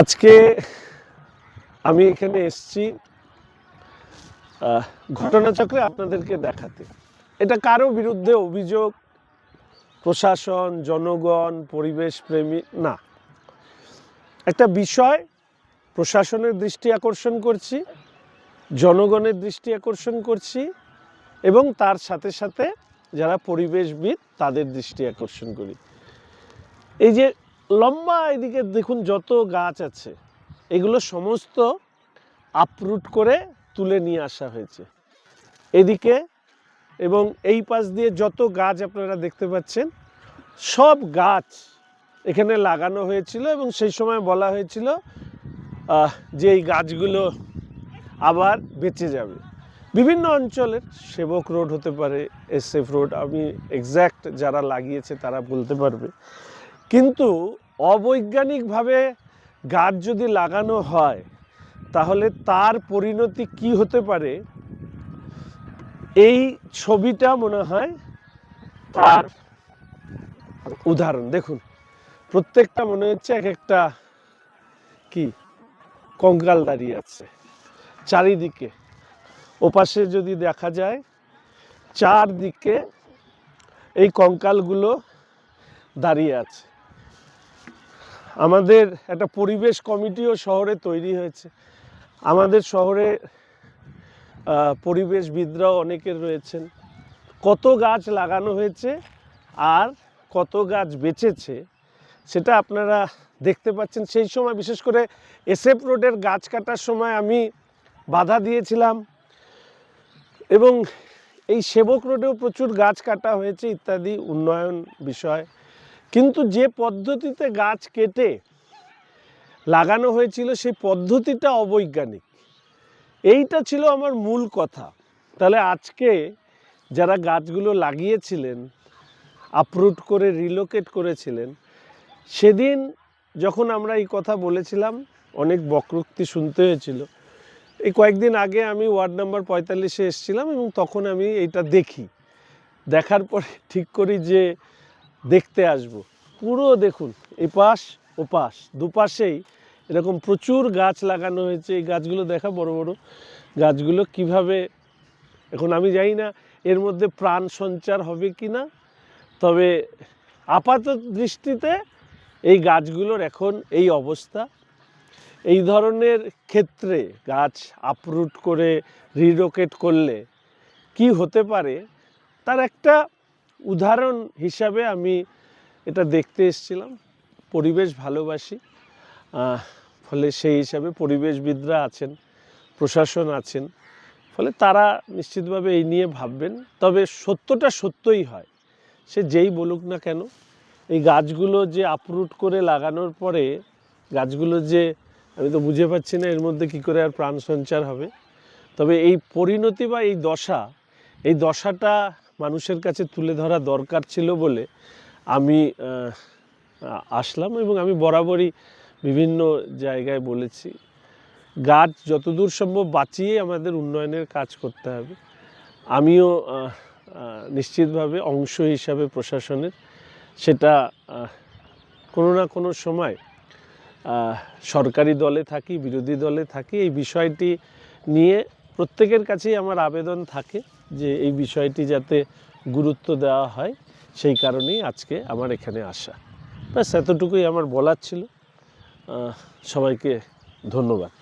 আজকে আমি এখানে এসেছি ঘটনাচক্রে আপনাদেরকে দেখাতে। এটা কারো বিরুদ্ধে অভিযোগ, প্রশাসন, জনগণ, পরিবেশ প্রেমী না, একটা বিষয় প্রশাসনের দৃষ্টি আকর্ষণ করছি, জনগণের দৃষ্টি আকর্ষণ করছি এবং তার সাথে সাথে যারা পরিবেশবিদ তাদের দৃষ্টি আকর্ষণ করি। এই যে লম্বা এদিকে দেখুন যত গাছ আছে, এগুলো সমস্ত আপরুট করে তুলে নিয়ে আসা হয়েছে এদিকে, এবং এই পাশ দিয়ে যত গাছ আপনারা দেখতে পাচ্ছেন সব গাছ এখানে লাগানো হয়েছিল এবং সেই সময় বলা হয়েছিল যে এই গাছগুলো আবার বেঁচে যাবে। বিভিন্ন অঞ্চলের, সেবক রোড হতে পারে, SF রোড, আমি এক্স্যাক্ট যারা লাগিয়েছে তারা বলতে পারবে। কিন্তু অবৈজ্ঞানিকভাবে গাছ যদি লাগানো হয় তাহলে তার পরিণতি কি হতে পারে, এই ছবিটা মনে হয় তার উদাহরণ। দেখুন প্রত্যেকটা মনে হচ্ছে এক একটা কি কঙ্কাল দাঁড়িয়ে আছে চারিদিকে। ওপাশে যদি দেখা যায় চারদিকে এই কঙ্কালগুলো দাঁড়িয়ে আছে। আমাদের একটা পরিবেশ কমিটিও শহরে তৈরি হয়েছে। আমাদের শহরে পরিবেশবিদরাও অনেকের রয়েছেন। কত গাছ লাগানো হয়েছে আর কত গাছ বেঁচেছে সেটা আপনারা দেখতে পাচ্ছেন। সেই সময় বিশেষ করে SF রোডের গাছ কাটার সময় আমি বাধা দিয়েছিলাম এবং এই সেবক রোডেও প্রচুর গাছ কাটা হয়েছে ইত্যাদি উন্নয়ন বিষয়। কিন্তু যে পদ্ধতিতে গাছ কেটে লাগানো হয়েছিল সেই পদ্ধতিটা অবৈজ্ঞানিক, এইটা ছিল আমার মূল কথা। তাহলে আজকে যারা গাছগুলো লাগিয়েছিলেন, আপরুট করে রিলোকেট করেছিলেন, সেদিন যখন আমরা এই কথা বলেছিলাম অনেক বক্রোক্তি শুনতে হয়েছিল। এই কয়েকদিন আগে আমি ওয়ার্ড নাম্বার 45-এ এসেছিলাম এবং তখন আমি এইটা দেখার পরে ঠিক করি যে দেখতে আসব। পুরো দেখুন এপাশ ওপাশ দুপাশেই এরকম প্রচুর গাছ লাগানো হয়েছে। এই গাছগুলো দেখা, বড় বড় গাছগুলো কিভাবে, এখন আমি জানি না এর মধ্যে প্রাণ সঞ্চার হবে কি না, তবে আপাত দৃষ্টিতে এই গাছগুলোর এখন এই অবস্থা। এই ধরনের ক্ষেত্রে গাছ আপরুট করে রিলোকেট করলে কি হতে পারে তার একটা উদাহরণ হিসাবে আমি এটা দেখতে এসেছিলাম। পরিবেশ ভালোবাসি, ফলে সেই হিসাবে পরিবেশবিদরা আছেন, প্রশাসন আছেন, ফলে তারা নিশ্চিতভাবে এই নিয়ে ভাববেন। তবে সত্যটা সত্যই হয়, সে যেই বলুক না কেন। এই গাছগুলো যে আপরুট করে লাগানোর পরে গাছগুলো যে, আমি তো বুঝে পাচ্ছি না এর মধ্যে কী করে আর প্রাণ সঞ্চার হবে। তবে এই পরিণতি বা এই দশাটা মানুষের কাছে তুলে ধরা দরকার ছিল বলে আমি আসলাম। এবং আমি বরাবরই বিভিন্ন জায়গায় বলেছি, গাছ যতদূর সম্ভব বাঁচিয়ে আমাদের উন্নয়নের কাজ করতে হবে। আমিও নিশ্চিতভাবে অংশ হিসাবে প্রশাসনের, সেটা কোনো না কোনো সময় সরকারি দলে থাকি, বিরোধী দলে থাকি, এই বিষয়টি নিয়ে প্রত্যেকের কাছেই আমার আবেদন থাকে যে এই বিষয়টি যাতে গুরুত্ব দেওয়া হয়। সেই কারণেই আজকে আমার এখানে আসা। ব্যাস এতটুকুই আমার বলার ছিল। সবাইকে ধন্যবাদ।